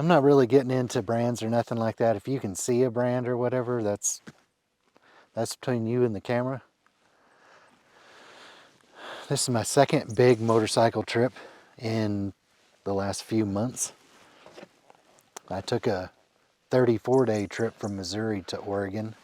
I'm not really getting into brands or nothing like that. If you can see a brand or whatever, that's between you and the camera. This is my second big motorcycle trip in the last few months. I took a 34-day trip from Missouri to Oregon.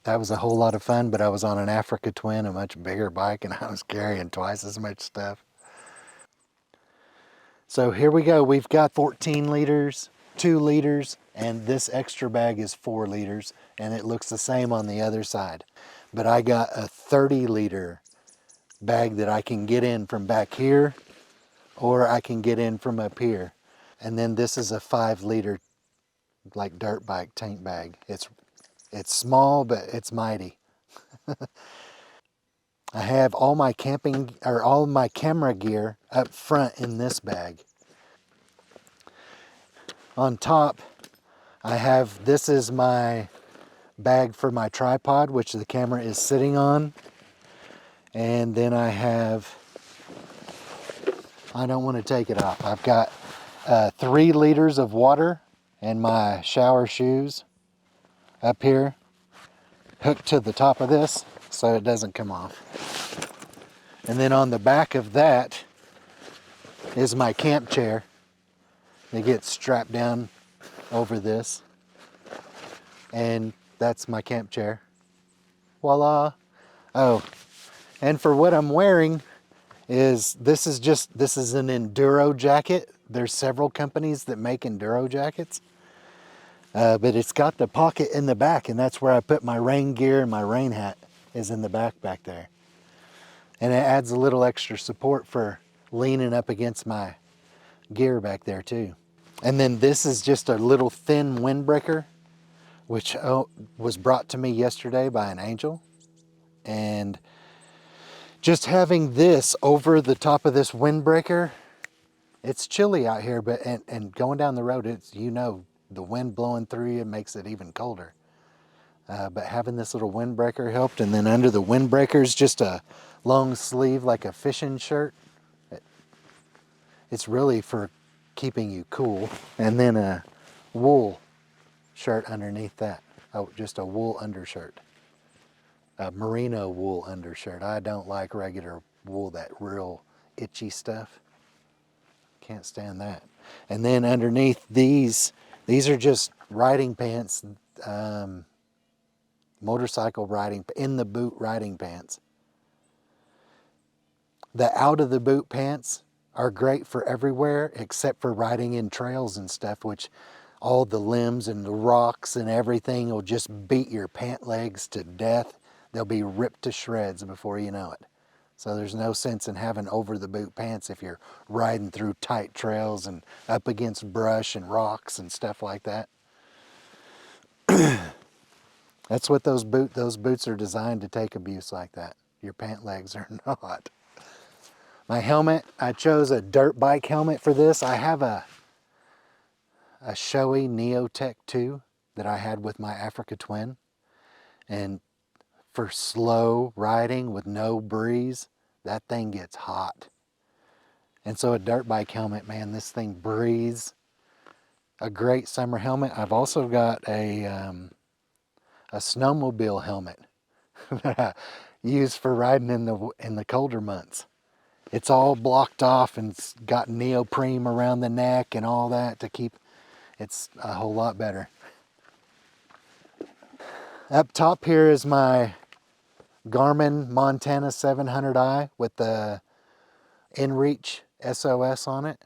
That was a whole lot of fun, but I was on an Africa Twin, a much bigger bike, and I was carrying twice as much stuff. So here we go. We've got 14 liters, 2 liters, and this extra bag is 4 liters, and it looks the same on the other side. But I got a 30-liter bag that I can get in from back here, or I can get in from up here. And then this is a 5-liter like dirt bike tank bag. It's small, but it's mighty. I have all my camping, or all my camera gear up front in this bag. On top, I have, this is my bag for my tripod, which the camera is sitting on. And then I have, I don't want to take it off. I've got 3 liters of water and my shower shoes up here, hooked to the top of this so it doesn't come off. And then on the back of that is my camp chair. It gets strapped down over this. And that's my camp chair. Voila. Oh, and for what I'm wearing is, this is an enduro jacket. There's several companies that make enduro jackets. But it's got the pocket in the back, and that's where I put my rain gear, and my rain hat is in the back there. And it adds a little extra support for leaning up against my gear back there too. And then this is just a little thin windbreaker, which was brought to me yesterday by an angel. And just having this over the top of this windbreaker, it's chilly out here, but and going down the road, it's, you know, the wind blowing through you makes it even colder. But having this little windbreaker helped. And then under the windbreaker is just a long sleeve, like a fishing shirt. It's really for keeping you cool. And then a wool shirt underneath that. Oh, just a wool undershirt. A merino wool undershirt. I don't like regular wool, that real itchy stuff. Can't stand that. And then underneath these are just riding pants, motorcycle riding, in the boot riding pants. The out of the boot pants are great for everywhere except for riding in trails and stuff, which all the limbs and the rocks and everything will just beat your pant legs to death. They'll be ripped to shreds before you know it. So there's no sense in having over the boot pants if you're riding through tight trails and up against brush and rocks and stuff like that. That's what those boots are designed to take abuse like that. Your pant legs are not. My helmet, I chose a dirt bike helmet for this. I have a Shoei Neotech 2 that I had with my Africa Twin. And for slow riding with no breeze, that thing gets hot. And so a dirt bike helmet, man, this thing breathes. A great summer helmet. I've also got a snowmobile helmet that I use for riding in the colder months. It's all blocked off and it's got neoprene around the neck and all that to keep, it's a whole lot better. Up top here is my Garmin Montana 700i with the InReach SOS on it.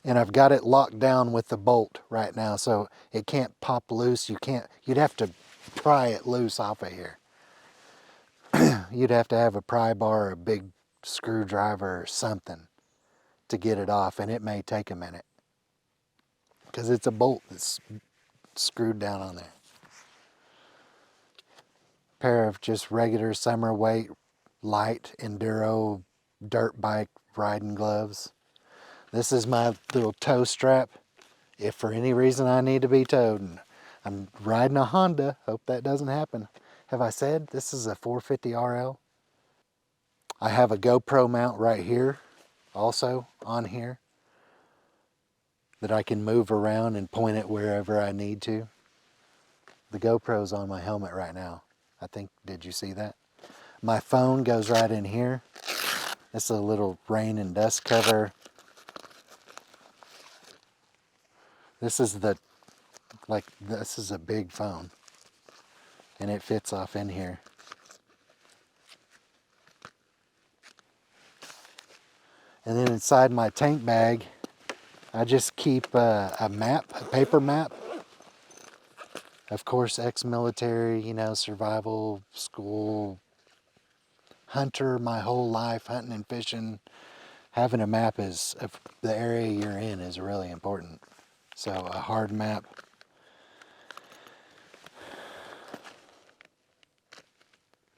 And I've got it locked down with the bolt right now, so it can't pop loose. You'd have to pry it loose off of here. You'd have to have a pry bar or a big screwdriver or something to get it off, and it may take a minute because it's a bolt that's screwed down on there. Pair of just regular summer weight, light enduro dirt bike riding gloves. This is my little tow strap if for any reason I need to be towed. And I'm riding a Honda. Hope that doesn't happen. Have I said this is a 450RL? I have a GoPro mount right here, also on here. that I can move around and point it wherever I need to. The GoPro's on my helmet right now. I think, did you see that? My phone goes right in here. It's a little rain and dust cover. This is this is a big phone. And it fits off in here. And then inside my tank bag, I just keep a map, a paper map. Of course, ex-military, you know, survival, school, hunter my whole life, hunting and fishing. Having a map of the area you're in is really important. So a hard map.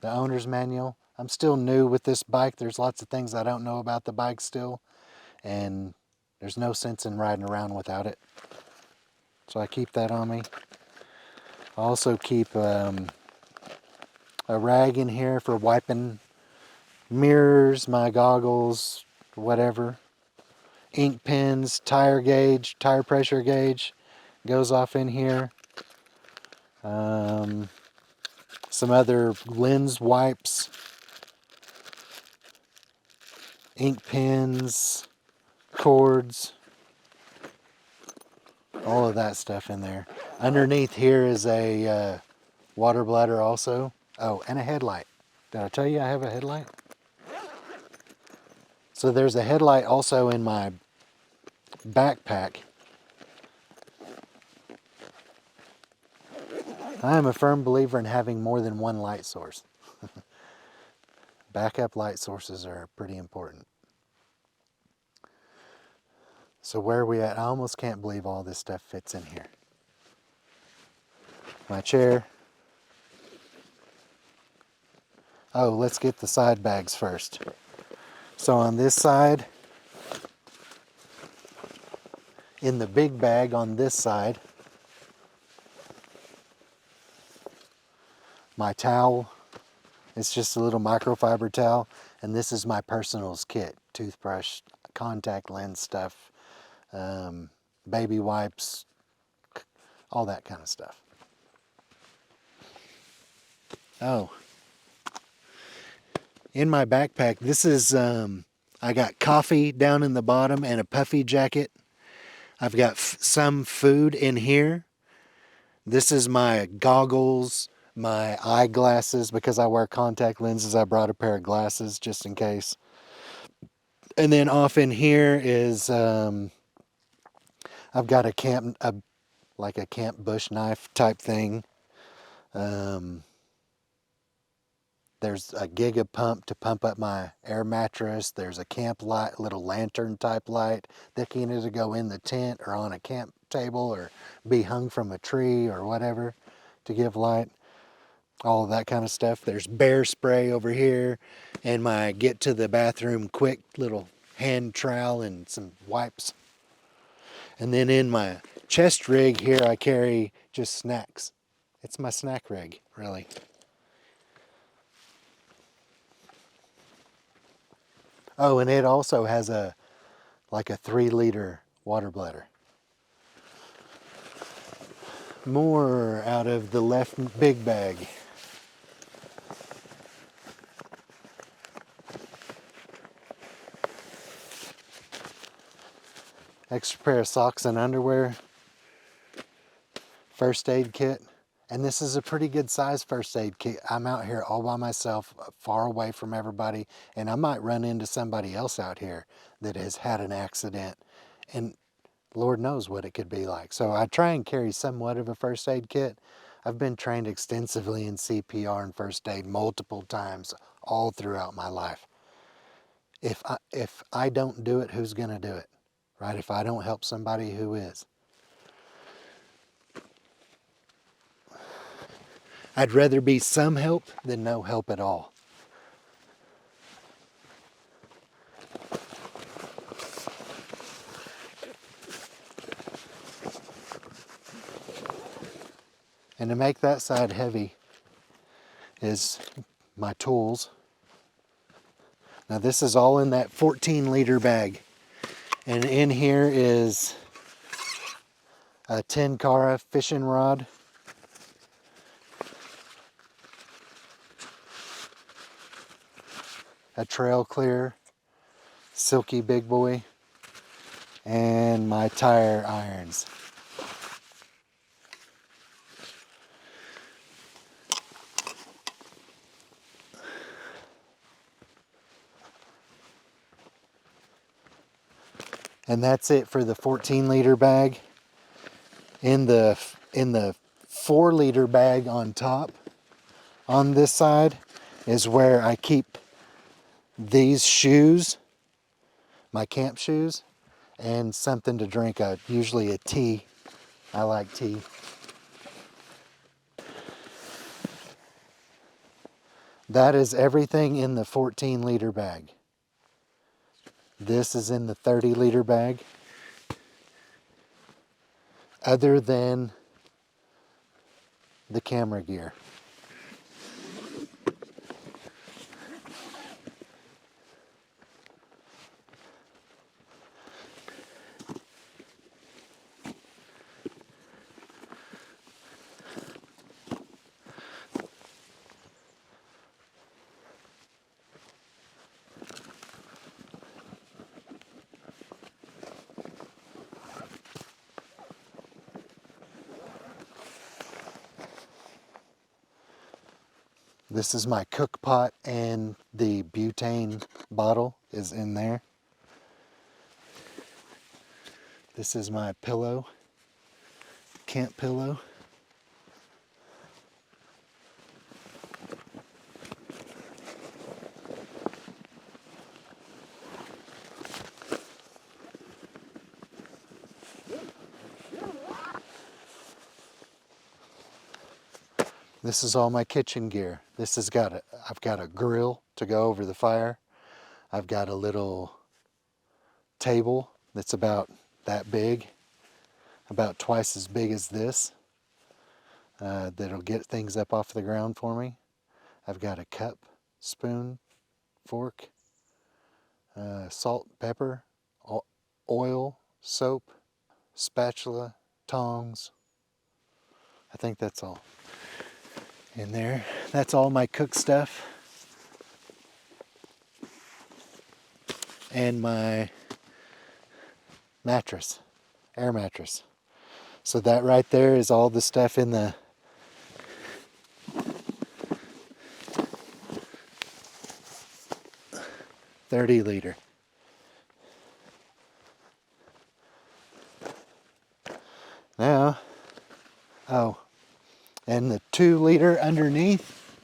The owner's manual. I'm still new with this bike. There's lots of things I don't know about the bike still. And there's no sense in riding around without it. So I keep that on me. I also keep a rag in here for wiping mirrors, my goggles, whatever. Ink pens, tire gauge, tire pressure gauge goes off in here. Some other lens wipes, ink pens, cords, all of that stuff in there. Underneath here is a water bladder also. Oh, and a headlight. Did I tell you I have a headlight? So there's a headlight also in my backpack. I am a firm believer in having more than one light source. Backup light sources are pretty important. So where are we at? I almost can't believe all this stuff fits in here. My chair. Oh, let's get the side bags first. So on this side, in the big bag on this side, my towel. It's just a little microfiber towel, and this is my personals kit. Toothbrush, contact lens stuff, baby wipes, all that kind of stuff. Oh, in my backpack, this is, I got coffee down in the bottom and a puffy jacket. I've got some food in here. This is my goggles, my eyeglasses, because I wear contact lenses. I brought a pair of glasses just in case. And then off in here is, I've got a camp bush knife type thing. There's a Giga pump to pump up my air mattress. There's a camp light, little lantern type light that can either go in the tent or on a camp table or be hung from a tree or whatever to give light. All of that kind of stuff. There's bear spray over here and my get to the bathroom quick little hand trowel and some wipes. And then in my chest rig here I carry just snacks. It's my snack rig, really. Oh, and it also has a 3-liter water bladder. More out of the left big bag. Extra pair of socks and underwear. First aid kit. And this is a pretty good size first aid kit. I'm out here all by myself, far away from everybody, and I might run into somebody else out here that has had an accident, and Lord knows what it could be like. So I try and carry somewhat of a first aid kit. I've been trained extensively in CPR and first aid multiple times all throughout my life. If I don't do it, who's going to do it? Right? If I don't help somebody, who is? I'd rather be some help than no help at all. And to make that side heavy is my tools. Now this is all in that 14-liter bag. And in here is a 10 Cara fishing rod, a Trail Clear Silky Big Boy, and my tire irons. And that's it for the 14-liter bag. In the 4-liter bag on top, on this side, is where I keep these shoes, my camp shoes, and something to drink, usually a tea. I like tea. That is everything in the 14-liter bag. This is in the 30-liter bag. Other than the camera gear. This is my cook pot, and the butane bottle is in there. This is my pillow, camp pillow. This is all my kitchen gear. This has got I've got a grill to go over the fire. I've got a little table that's about that big, about twice as big as this, that'll get things up off the ground for me. I've got a cup, spoon, fork, salt, pepper, oil, soap, spatula, tongs. I think that's all in there. That's all my cook stuff. And my mattress, air mattress. So that right there is all the stuff in the .30-liter. Now, oh, and the 2-liter underneath,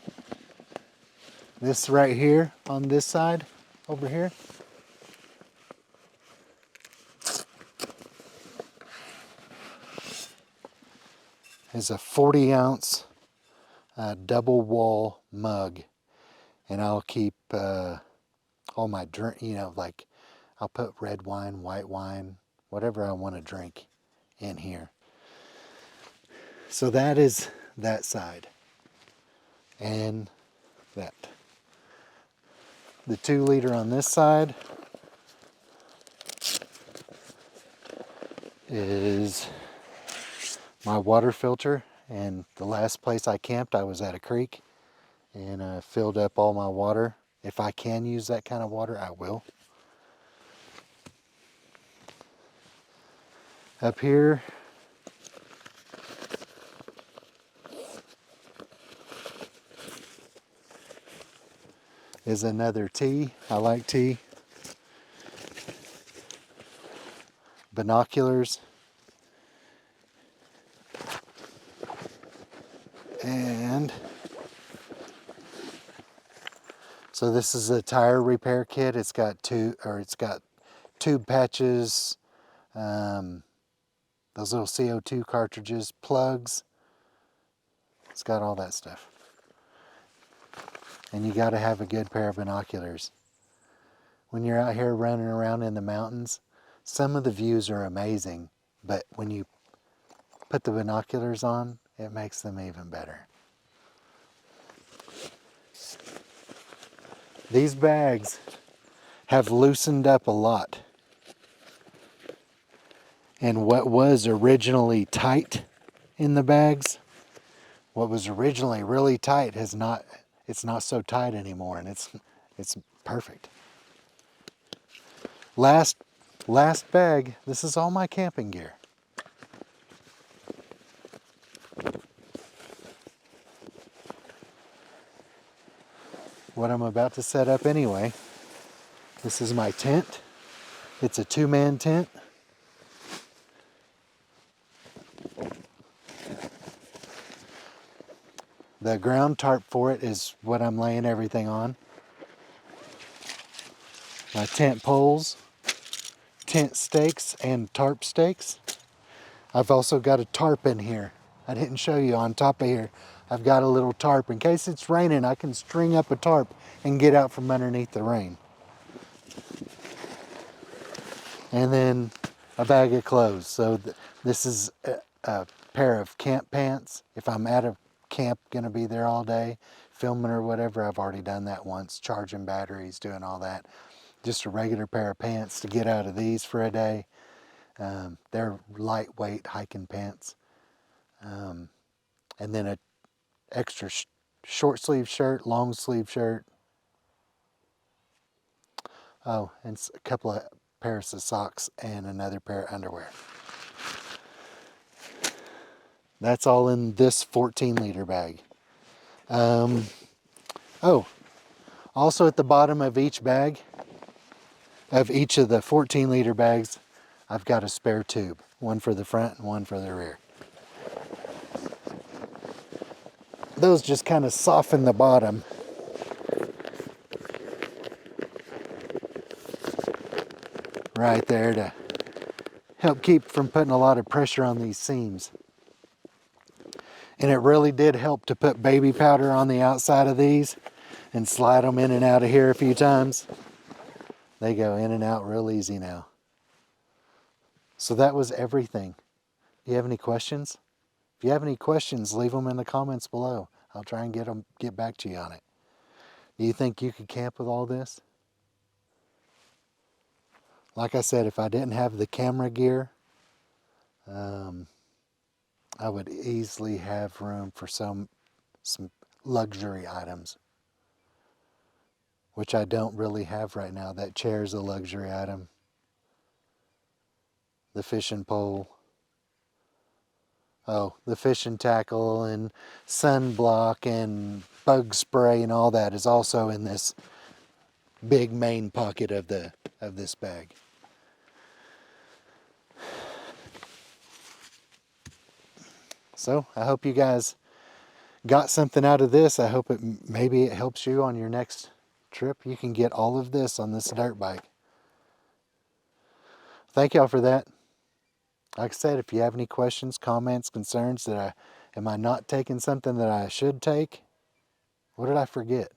this right here on this side, over here, is a 40-ounce double wall mug. And I'll keep all my drink, like I'll put red wine, white wine, whatever I want to drink in here. So that is that side. And that. The 2-liter on this side is my water filter. And the last place I camped, I was at a creek and filled up all my water. If I can use that kind of water, I will. Up here is another tea. I like tea. Binoculars. And so this is a tire repair kit. It's got tube patches, those little CO2 cartridges, plugs. It's got all that stuff. And you got to have a good pair of binoculars. When you're out here running around in the mountains, some of the views are amazing, but when you put the binoculars on, it makes them even better. These bags have loosened up a lot. And what was originally tight in the bags, what was originally really tight it's not so tight anymore, and it's perfect. Last bag, this is all my camping gear. What I'm about to set up anyway. This is my tent. It's a 2-man tent. The ground tarp for it is what I'm laying everything on. My tent poles, tent stakes, and tarp stakes. I've also got a tarp in here. I didn't show you on top of here. I've got a little tarp. In case it's raining, I can string up a tarp and get out from underneath the rain. And then a bag of clothes. So this is a pair of camp pants. If I'm at a camp, gonna be there all day, filming or whatever, I've already done that once, charging batteries, doing all that. Just a regular pair of pants to get out of these for a day. They're lightweight hiking pants. And then a extra short sleeve shirt, long sleeve shirt. Oh, and a couple of pairs of socks and another pair of underwear. That's all in this 14-liter bag. Oh, also at the bottom of each bag, of each of the 14-liter bags, I've got a spare tube. One for the front and one for the rear. Those just kind of soften the bottom. Right there to help keep from putting a lot of pressure on these seams. And it really did help to put baby powder on the outside of these and slide them in and out of here a few times. They go in and out real easy now. So that was everything. Do you have any questions? If you have any questions, leave them in the comments below. I'll try and get back to you on it. Do you think you could camp with all this? Like I said, if I didn't have the camera gear, I would easily have room for some luxury items, which I don't really have right now. That chair's a luxury item. The fishing pole. Oh, the fishing tackle and sunblock and bug spray and all that is also in this big main pocket of this bag. So I hope you guys got something out of this. I hope maybe it helps you on your next trip. You can get all of this on this dirt bike. Thank y'all for that. Like I said, if you have any questions, comments, concerns, am I not taking something that I should take? What did I forget?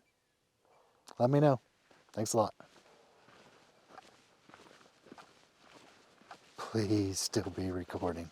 Let me know. Thanks a lot. Please still be recording.